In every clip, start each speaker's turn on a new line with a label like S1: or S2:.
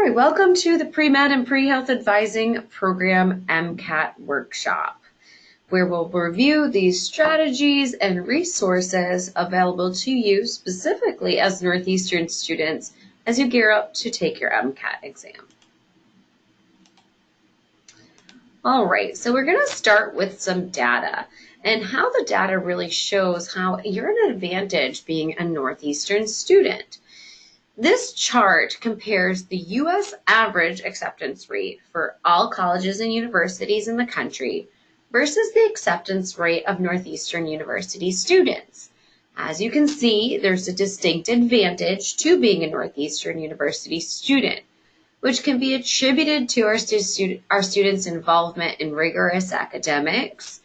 S1: right, welcome to the PreMed and PreHealth Advising Program MCAT workshop, where we'll review these strategies and resources available to you specifically as Northeastern students as you gear up to take your MCAT exam. All right, so we're going to start with some data and how the data really shows how you're at an advantage being a Northeastern student. This chart compares the U.S. average acceptance rate for all colleges and universities in the country versus the acceptance rate of Northeastern University students. As you can see, there's a distinct advantage to being a Northeastern University student, which can be attributed to our students' involvement in rigorous academics,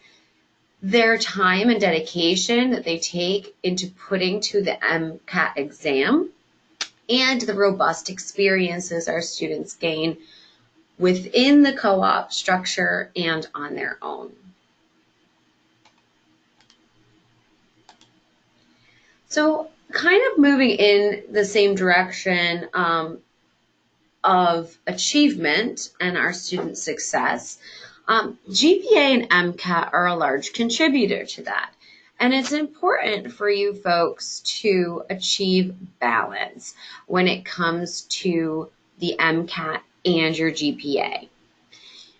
S1: their time and dedication that they take into putting to the MCAT exam, and the robust experiences our students gain within the co-op structure and on their own. So kind of moving in the same direction of achievement and our student success, GPA and MCAT are a large contributor to that. And it's important for you folks to achieve balance when it comes to the MCAT and your GPA.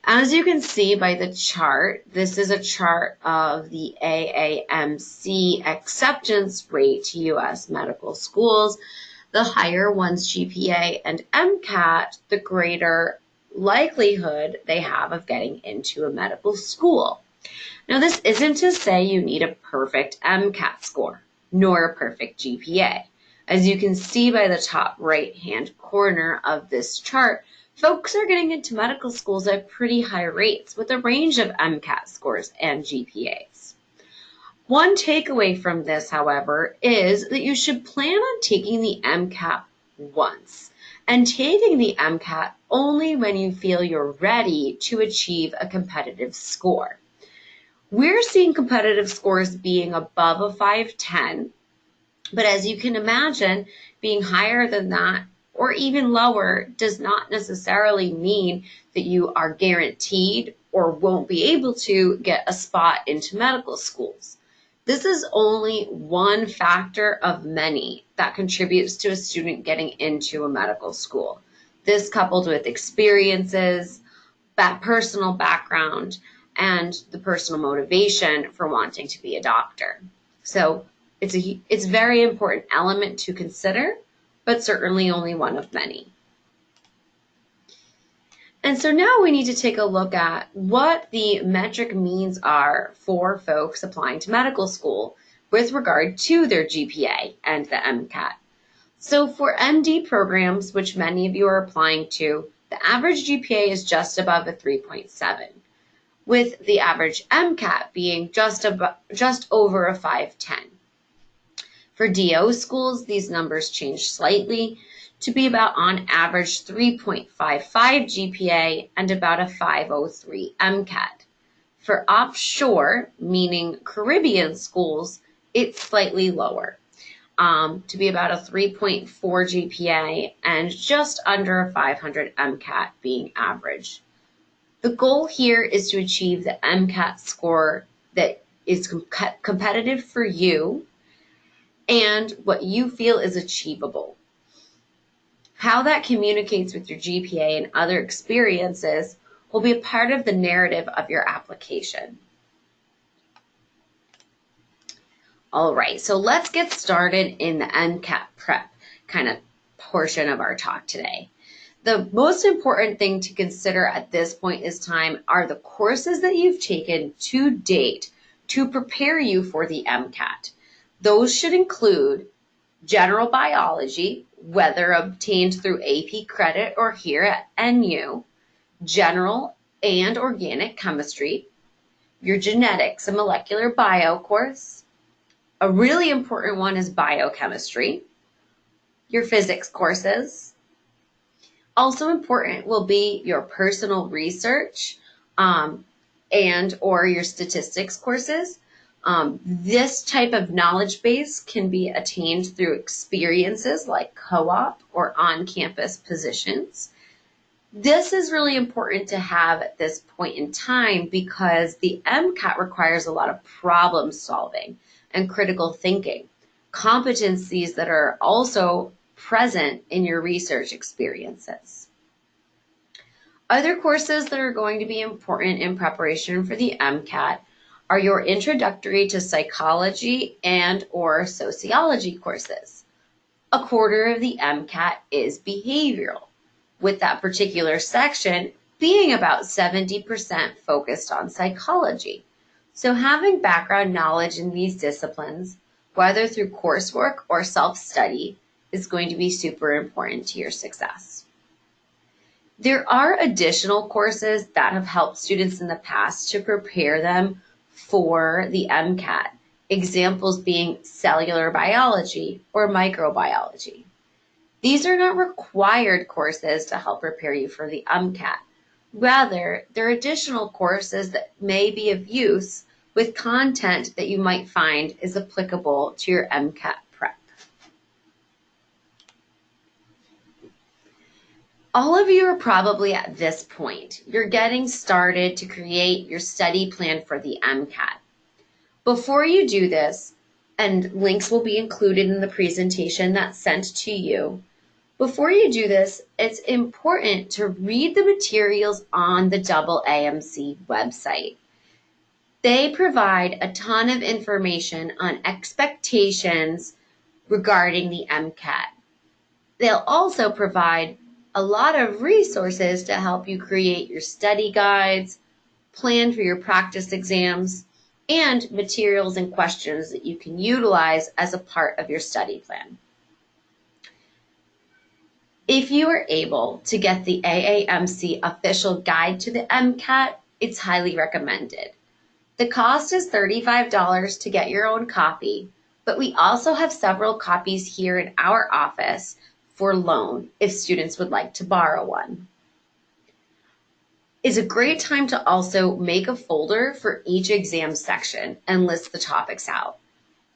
S1: As you can see by the chart, this is a chart of the AAMC acceptance rate to U.S. medical schools. The higher one's GPA and MCAT, the greater likelihood they have of getting into a medical school. Now, this isn't to say you need a perfect MCAT score, nor a perfect GPA. As you can see by the top right-hand corner of this chart, folks are getting into medical schools at pretty high rates with a range of MCAT scores and GPAs. One takeaway from this, however, is that you should plan on taking the MCAT once and taking the MCAT only when you feel you're ready to achieve a competitive score. We're seeing competitive scores being above a 510, but as you can imagine, being higher than that or even lower does not necessarily mean that you are guaranteed or won't be able to get a spot into medical schools. This is only one factor of many that contributes to a student getting into a medical school. This coupled with experiences, personal background, and the personal motivation for wanting to be a doctor. So it's a very important element to consider, but certainly only one of many. And so now we need to take a look at what the metric means are for folks applying to medical school with regard to their GPA and the MCAT. So for MD programs, which many of you are applying to, the average GPA is just above a 3.7. with the average MCAT being just over a 510. For DO schools, these numbers change slightly to be about on average 3.55 GPA and about a 503 MCAT. For offshore, meaning Caribbean schools, it's slightly lower, to be about a 3.4 GPA and just under a 500 MCAT being average. The goal here is to achieve the MCAT score that is competitive for you and what you feel is achievable. How that communicates with your GPA and other experiences will be a part of the narrative of your application. All right, so let's get started in the MCAT prep kind of portion of our talk today. The most important thing to consider at this point in time are the courses that you've taken to date to prepare you for the MCAT. Those should include general biology, whether obtained through AP credit or here at NU, general and organic chemistry, your genetics and molecular bio course. A really important one is biochemistry, your physics courses. Also important will be your personal research and or your statistics courses. This type of knowledge base can be attained through experiences like co-op or on-campus positions. This is really important to have at this point in time because the MCAT requires a lot of problem solving and critical thinking, competencies that are also present in your research experiences. Other courses that are going to be important in preparation for the MCAT are your introductory to psychology and or sociology courses. A quarter of the MCAT is behavioral, with that particular section being about 70% focused on psychology. So having background knowledge in these disciplines, whether through coursework or self-study, is going to be super important to your success. There are additional courses that have helped students in the past to prepare them for the MCAT, examples being cellular biology or microbiology. These are not required courses to help prepare you for the MCAT. Rather, they're additional courses that may be of use with content that you might find is applicable to your MCAT prep. All of you are probably at this point. You're getting started to create your study plan for the MCAT. Before you do this, and links will be included in the presentation that's sent to you, before you do this, it's important to read the materials on the AAMC website. They provide a ton of information on expectations regarding the MCAT. They'll also provide a lot of resources to help you create your study guides, plan for your practice exams, and materials and questions that you can utilize as a part of your study plan. If you are able to get the AAMC official guide to the MCAT, it's highly recommended. The cost is $35 to get your own copy, but we also have several copies here in our office for loan if students would like to borrow one. It's a great time to also make a folder for each exam section and list the topics out.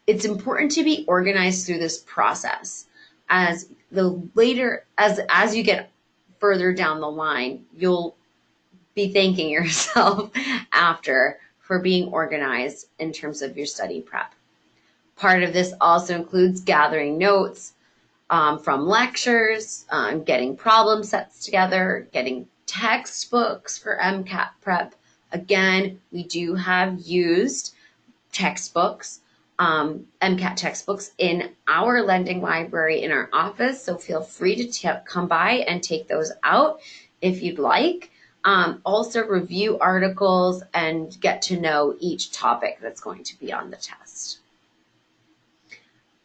S1: It's important to be organized through this process as you get further down the line, you'll be thanking yourself after for being organized in terms of your study prep. Part of this also includes gathering notes from lectures, getting problem sets together, getting textbooks for MCAT prep. Again, we do have used textbooks, MCAT textbooks in our lending library in our office, so feel free to come by and take those out if you'd like. Also review articles and get to know each topic that's going to be on the test.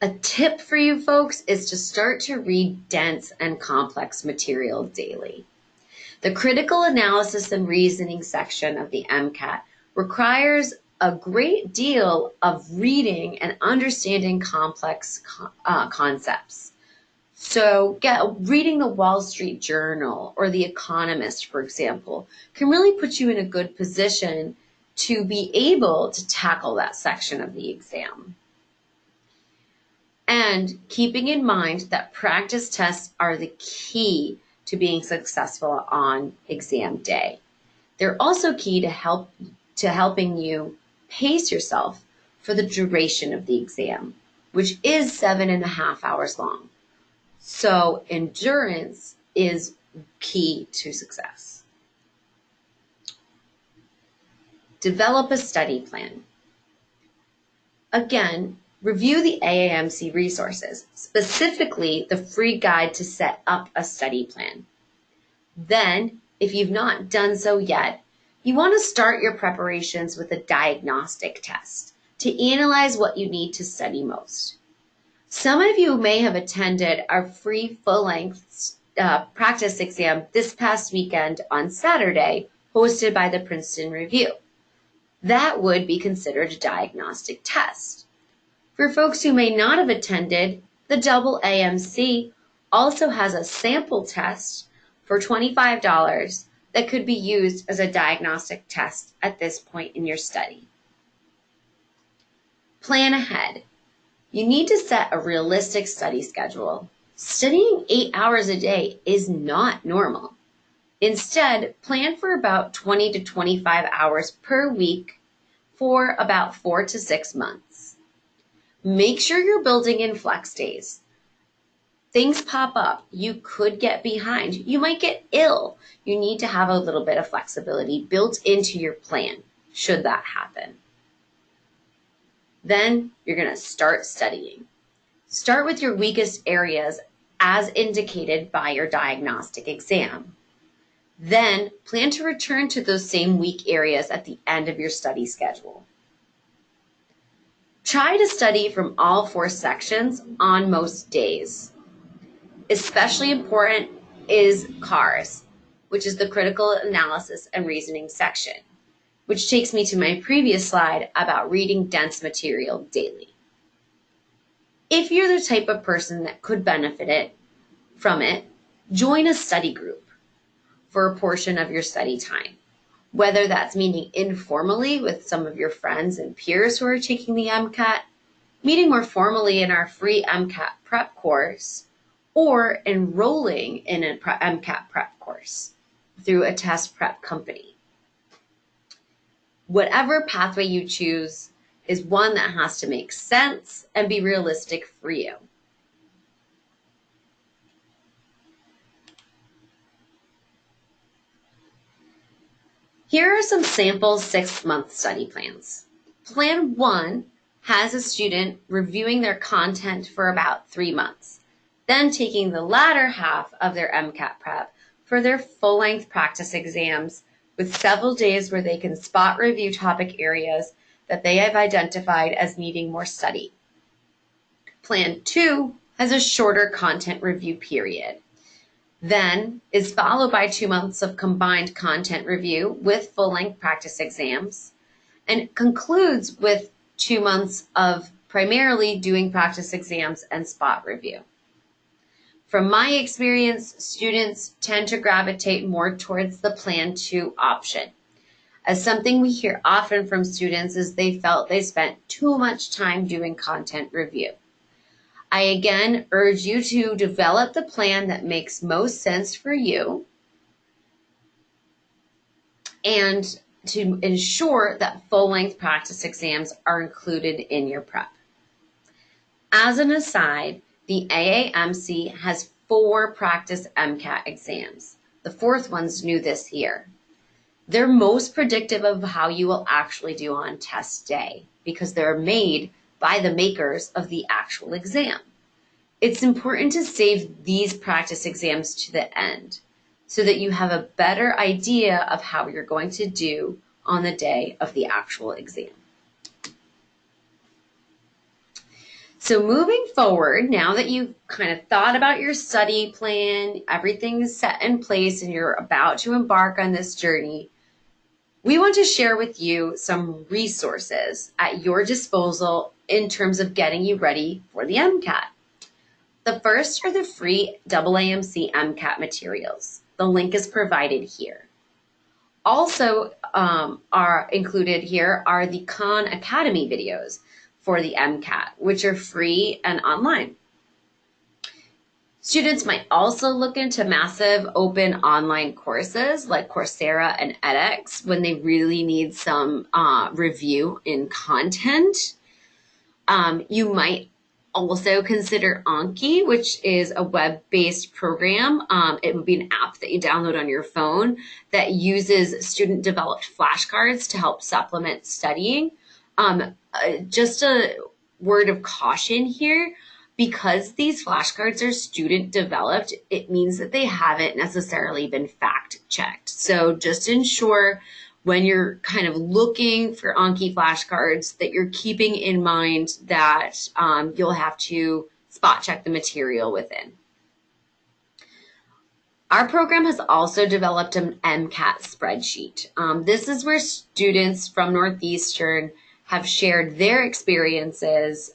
S1: A tip for you folks is to start to read dense and complex material daily. The critical analysis and reasoning section of the MCAT requires a great deal of reading and understanding complex concepts. So reading the Wall Street Journal or The Economist, for example, can really put you in a good position to be able to tackle that section of the exam. And keeping in mind that practice tests are the key to being successful on exam day. They're also key to helping you pace yourself for the duration of the exam, which is 7.5 hours long. So endurance is key to success. Develop a study plan. Again, review the AAMC resources, specifically the free guide to set up a study plan. Then, if you've not done so yet, you want to start your preparations with a diagnostic test to analyze what you need to study most. Some of you may have attended our free full-length practice exam this past weekend on Saturday, hosted by the Princeton Review. That would be considered a diagnostic test. For folks who may not have attended, the AAMC also has a sample test for $25 that could be used as a diagnostic test at this point in your study. Plan ahead. You need to set a realistic study schedule. Studying 8 hours a day is not normal. Instead, plan for about 20 to 25 hours per week for about 4 to 6 months. Make sure you're building in flex days. Things pop up. You could get behind. You might get ill. You need to have a little bit of flexibility built into your plan should that happen. Then you're going to start studying. Start with your weakest areas as indicated by your diagnostic exam. Then plan to return to those same weak areas at the end of your study schedule. Try to study from all 4 sections on most days. Especially important is CARS, which is the critical analysis and reasoning section, which takes me to my previous slide about reading dense material daily. If you're the type of person that could benefit from it, join a study group for a portion of your study time, whether that's meeting informally with some of your friends and peers who are taking the MCAT, meeting more formally in our free MCAT prep course, or enrolling in an MCAT prep course through a test prep company. Whatever pathway you choose is one that has to make sense and be realistic for you. Here are some sample 6-month study plans. Plan 1 has a student reviewing their content for about 3 months, then taking the latter half of their MCAT prep for their full-length practice exams with several days where they can spot review topic areas that they have identified as needing more study. Plan 2 has a shorter content review period, then is followed by 2 months of combined content review with full-length practice exams, and concludes with 2 months of primarily doing practice exams and spot review. From my experience, students tend to gravitate more towards the Plan 2 option, as something we hear often from students is they felt they spent too much time doing content review. I again urge you to develop the plan that makes most sense for you and to ensure that full-length practice exams are included in your prep. As an aside, the AAMC has 4 practice MCAT exams. The 4th one's new this year. They're most predictive of how you will actually do on test day because they're made by the makers of the actual exam. It's important to save these practice exams to the end so that you have a better idea of how you're going to do on the day of the actual exam. So moving forward, now that you've kind of thought about your study plan, everything is set in place and you're about to embark on this journey, we want to share with you some resources at your disposal in terms of getting you ready for the MCAT. The first are the free AAMC MCAT materials. The link is provided here. Also are included here are the Khan Academy videos for the MCAT, which are free and online. Students might also look into massive open online courses like Coursera and edX when they really need some review in content. You might also consider Anki, which is a web-based program. It would be an app that you download on your phone that uses student-developed flashcards to help supplement studying. Just a word of caution here, because these flashcards are student-developed, it means that they haven't necessarily been fact-checked. So just ensure when you're kind of looking for Anki flashcards that you're keeping in mind that you'll have to spot check the material within. Our program has also developed an MCAT spreadsheet. This is where students from Northeastern have shared their experiences,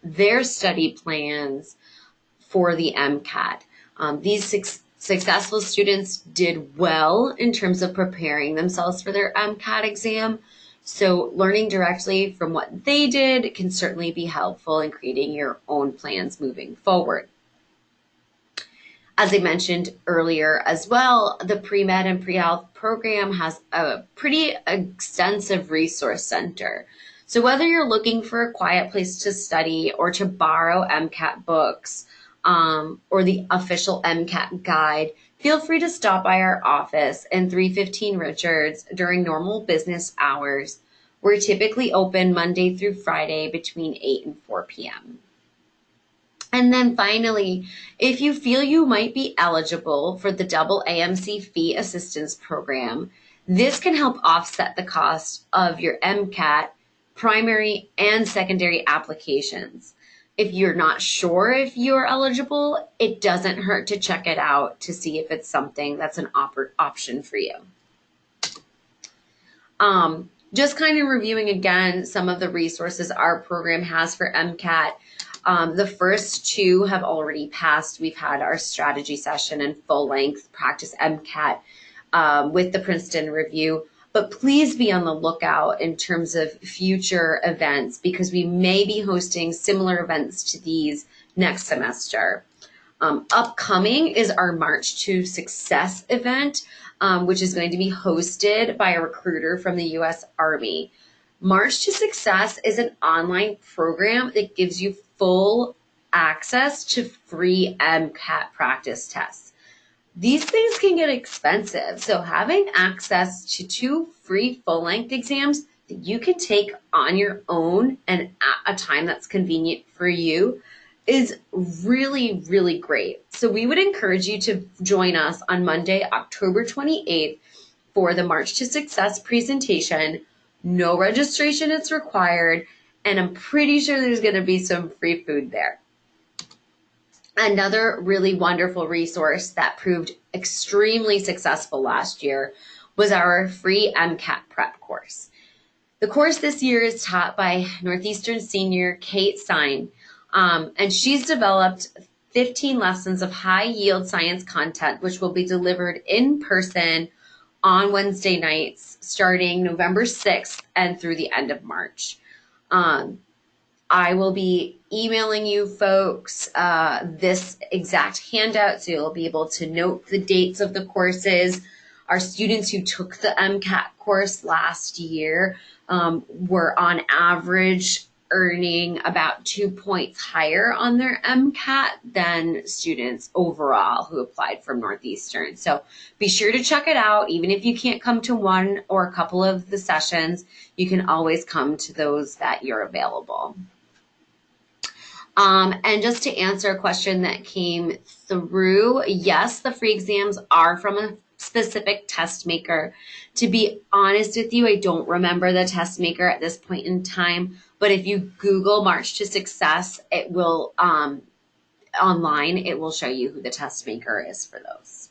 S1: their study plans for the MCAT. These successful students did well in terms of preparing themselves for their MCAT exam. So learning directly from what they did can certainly be helpful in creating your own plans moving forward. As I mentioned earlier as well, the PreMed and PreHealth program has a pretty extensive resource center. So whether you're looking for a quiet place to study or to borrow MCAT books or the official MCAT guide, feel free to stop by our office in 315 Richards during normal business hours. We're typically open Monday through Friday between 8 and 4 p.m. And then finally, if you feel you might be eligible for the double AMC fee assistance program, this can help offset the cost of your MCAT primary and secondary applications. If you're not sure if you're eligible, it doesn't hurt to check it out to see if it's something that's an option for you. Just kind of reviewing again some of the resources our program has for MCAT. The first two have already passed. We've had our strategy session and full length practice MCAT with the Princeton review. But please be on the lookout in terms of future events because we may be hosting similar events to these next semester. Upcoming is our March to Success event, which is going to be hosted by a recruiter from the U.S. Army. March to Success is an online program that gives you full access to free MCAT practice tests. These things can get expensive, so having access to 2 free full-length exams that you can take on your own and at a time that's convenient for you is really, really great. So we would encourage you to join us on Monday, October 28th for the March to Success presentation. No registration is required, and I'm pretty sure there's going to be some free food there. Another really wonderful resource that proved extremely successful last year was our free MCAT prep course. The course this year is taught by Northeastern senior Kate Stein, and she's developed 15 lessons of high-yield science content, which will be delivered in person on Wednesday nights starting November 6th and through the end of March. I will be emailing you folks this exact handout so you'll be able to note the dates of the courses. Our students who took the MCAT course last year were on average earning about 2 points higher on their MCAT than students overall who applied from Northeastern. So be sure to check it out. Even if you can't come to one or a couple of the sessions, you can always come to those that you're available. And just to answer a question that came through, yes, the free exams are from a specific test maker. To be honest with you, I don't remember the test maker at this point in time, but if you Google March to Success, it will, online, it will show you who the test maker is for those.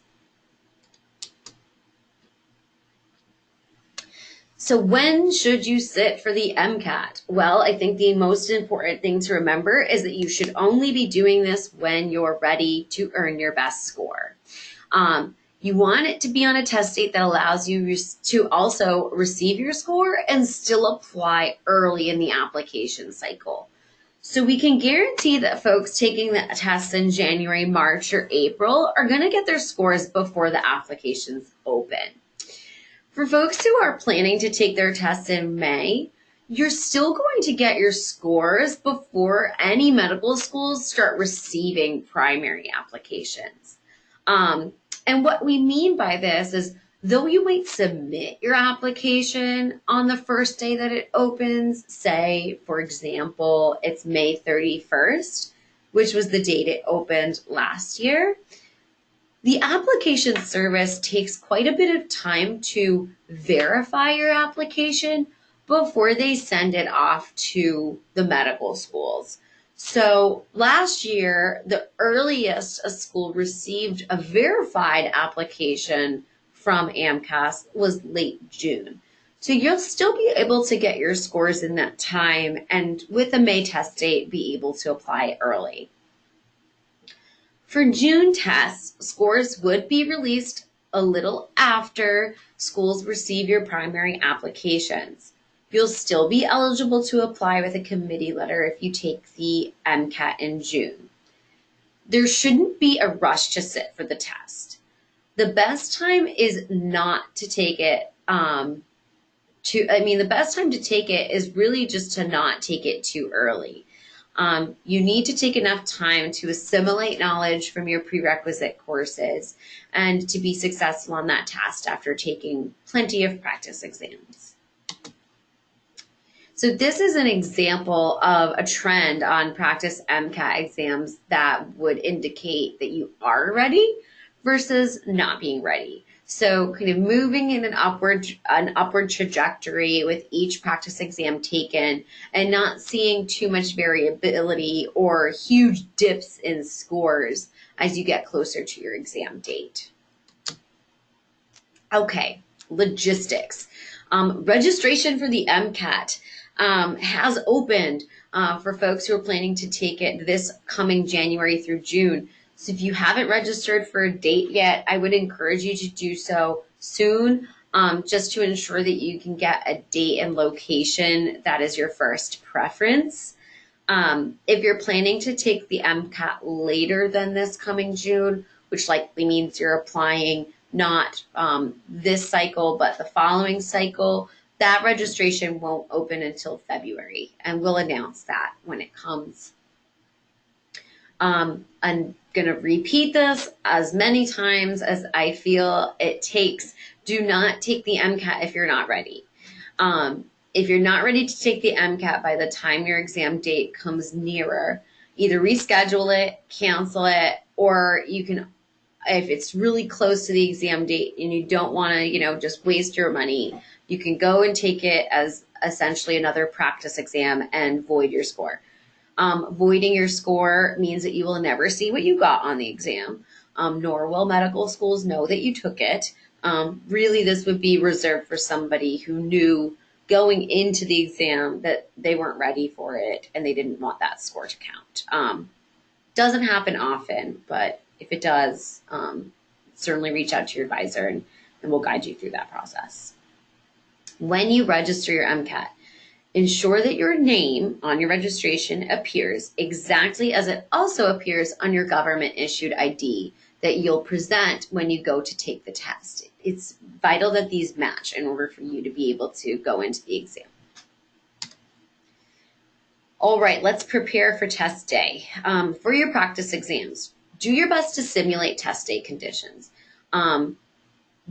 S1: So when should you sit for the MCAT? Well, I think the most important thing to remember is that you should only be doing this when you're ready to earn your best score. You want it to be on a test date that allows you to also receive your score and still apply early in the application cycle. So we can guarantee that folks taking the tests in January, March, or April are going to get their scores before the applications open. For folks who are planning to take their tests in May, you're still going to get your scores before any medical schools start receiving primary applications. And what we mean by this is, though you might submit your application on the first day that it opens, say, for example, it's May 31st, which was the date it opened last year, the application service takes quite a bit of time to verify your application before they send it off to the medical schools. So last year, the earliest a school received a verified application from AMCAS was late June. So you'll still be able to get your scores in that time and with a May test date, be able to apply early. For June tests, scores would be released a little after schools receive your primary applications. You'll still be eligible to apply with a committee letter if you take the MCAT in June. there shouldn't be a rush to sit for the test. The best time is not to take it. The best time to take it is really just to not take it too early. You need to take enough time to assimilate knowledge from your prerequisite courses and to be successful on that test after taking plenty of practice exams. So this is an example of a trend on practice MCAT exams that would indicate that you are ready versus not being ready. So kind of moving in an upward trajectory with each practice exam taken and not seeing too much variability or huge dips in scores as you get closer to your exam date. Okay, logistics. Registration for the MCAT has opened for folks who are planning to take it this coming January through June. So if you haven't registered for a date yet, I would encourage you to do so soon, just to ensure that you can get a date and location that is your first preference. If you're planning to take the MCAT later than this coming June, which likely means you're applying not this cycle, but the following cycle, that registration won't open until February, and we'll announce that when it comes. I'm going to repeat this as many times as I feel it takes. Do not take the MCAT if you're not ready. If you're not ready to take the MCAT by the time your exam date comes nearer, either reschedule it, cancel it, or you can, if it's really close to the exam date and you don't want to, just waste your money, you can go and take it as essentially another practice exam and void your score. Voiding your score means that you will never see what you got on the exam, nor will medical schools know that you took it. Really, this would be reserved for somebody who knew going into the exam that they weren't ready for it and they didn't want that score to count. Doesn't happen often, but if it does, certainly reach out to your advisor and we'll guide you through that process. When you register your MCAT, ensure that your name on your registration appears exactly as it also appears on your government-issued ID that you'll present when you go to take the test. It's vital that these match in order for you to be able to go into the exam. All right, let's prepare for test day. For your practice exams, do your best to simulate test day conditions.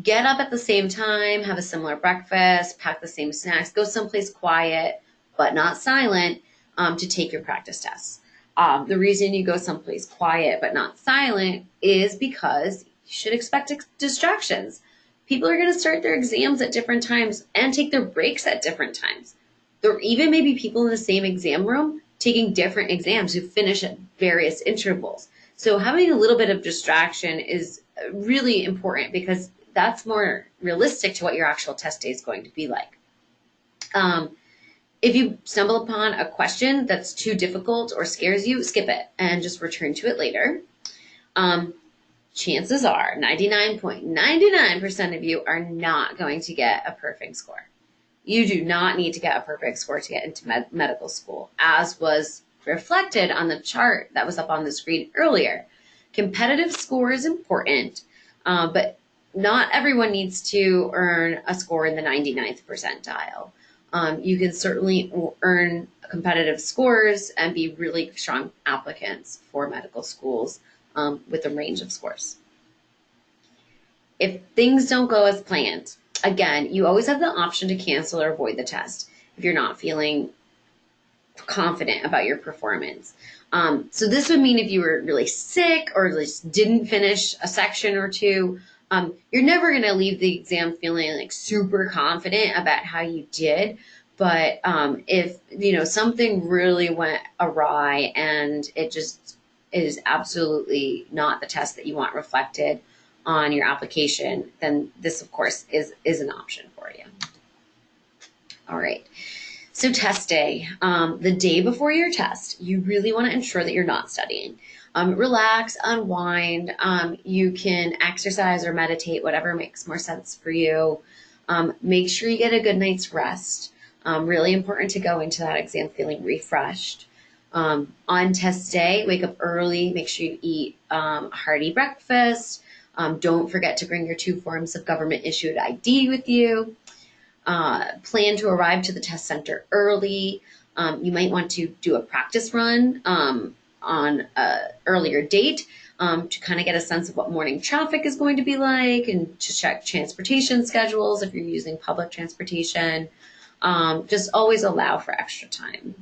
S1: Get up at the same time, have a similar breakfast, pack the same snacks, go someplace quiet, but not silent, to take your practice tests. The reason you go someplace quiet but not silent is because you should expect distractions. People are going to start their exams at different times and take their breaks at different times. There even may be people in the same exam room taking different exams who finish at various intervals. So having a little bit of distraction is really important because that's more realistic to what your actual test day is going to be like. If you stumble upon a question that's too difficult or scares you, skip it and just return to it later. Chances are 99.99% of you are not going to get a perfect score. You do not need to get a perfect score to get into medical school, as was reflected on the chart that was up on the screen earlier. Competitive score is important, but not everyone needs to earn a score in the 99th percentile. You can certainly earn competitive scores and be really strong applicants for medical schools with a range of scores. If things don't go as planned, again, you always have the option to cancel or avoid the test if you're not feeling confident about your performance. So this would mean if you were really sick or just didn't finish a section or two, you're never going to leave the exam feeling like super confident about how you did. But if something really went awry and it just is absolutely not the test that you want reflected on your application, then this, of course, is an option for you. All right. So test day, the day before your test, you really want to ensure that you're not studying. Relax, unwind. You can exercise or meditate, whatever makes more sense for you. Make sure you get a good night's rest. Really important to go into that exam feeling refreshed. On test day, wake up early, make sure you eat a hearty breakfast. Don't forget to bring your 2 forms of government issued ID with you. Plan to arrive to the test center early. You might want to do a practice run on an earlier date to kind of get a sense of what morning traffic is going to be like, and to check transportation schedules if you're using public transportation. Just always allow for extra time.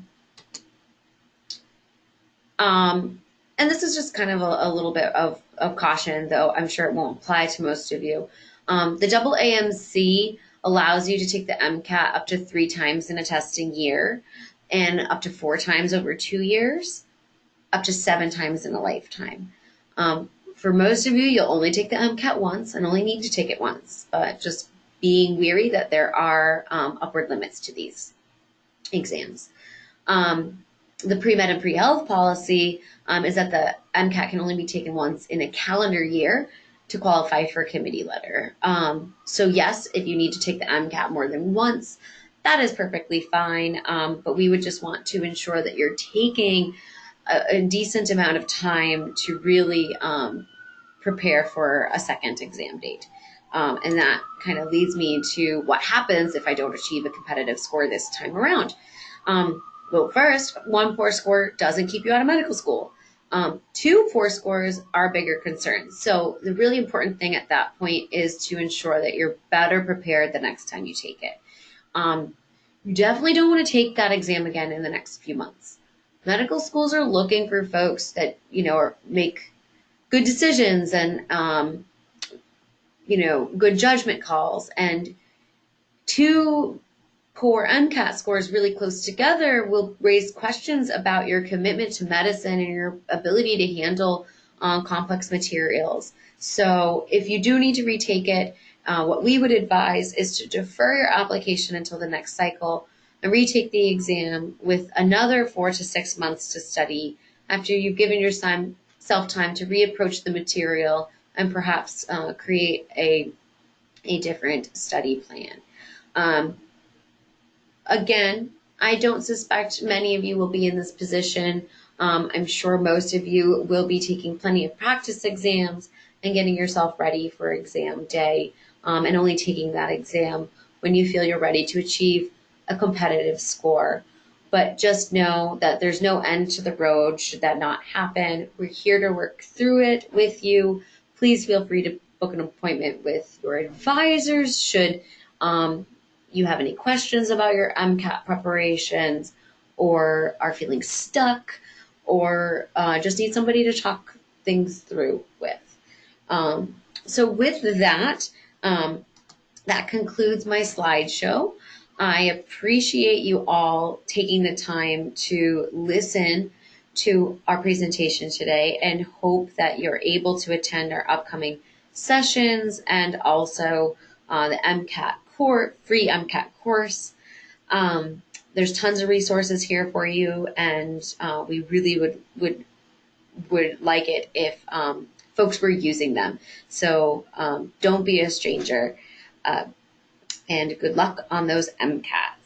S1: And this is just kind of a little bit of caution, though I'm sure it won't apply to most of you. The double AMC allows you to take the MCAT up to 3 times in a testing year, and up to 4 times over 2 years, up to 7 times in a lifetime. For most of you, you'll only take the MCAT once and only need to take it once, but just being wary that there are upward limits to these exams. The PreMed and PreHealth policy is that the MCAT can only be taken once in a calendar year to qualify for a committee letter. So yes, if you need to take the MCAT more than once, that is perfectly fine. But we would just want to ensure that you're taking a decent amount of time to really prepare for a second exam date. And that kind of leads me to what happens if I don't achieve a competitive score this time around. Well, first, 1 poor score doesn't keep you out of medical school. 2 poor scores are bigger concerns. So the really important thing at that point is to ensure that you're better prepared the next time you take it. You definitely don't want to take that exam again in the next few months. Medical schools are looking for folks that, make good decisions and, good judgment calls. And 2 poor MCAT scores really close together will raise questions about your commitment to medicine and your ability to handle complex materials. So if you do need to retake it, what we would advise is to defer your application until the next cycle and retake the exam with another 4 to 6 months to study after you've given yourself time to reapproach the material and perhaps create a different study plan. Again, I don't suspect many of you will be in this position. I'm sure most of you will be taking plenty of practice exams and getting yourself ready for exam day, and only taking that exam when you feel you're ready to achieve a competitive score. But just know that there's no end to the road should that not happen. We're here to work through it with you. Please feel free to book an appointment with your advisors should you have any questions about your MCAT preparations, or are feeling stuck, or just need somebody to talk things through with. So with that, that concludes my slideshow. I appreciate you all taking the time to listen to our presentation today, and hope that you're able to attend our upcoming sessions and also the MCAT free MCAT course. There's tons of resources here for you, and we really would like it if folks were using them. So don't be a stranger, and good luck on those MCATs.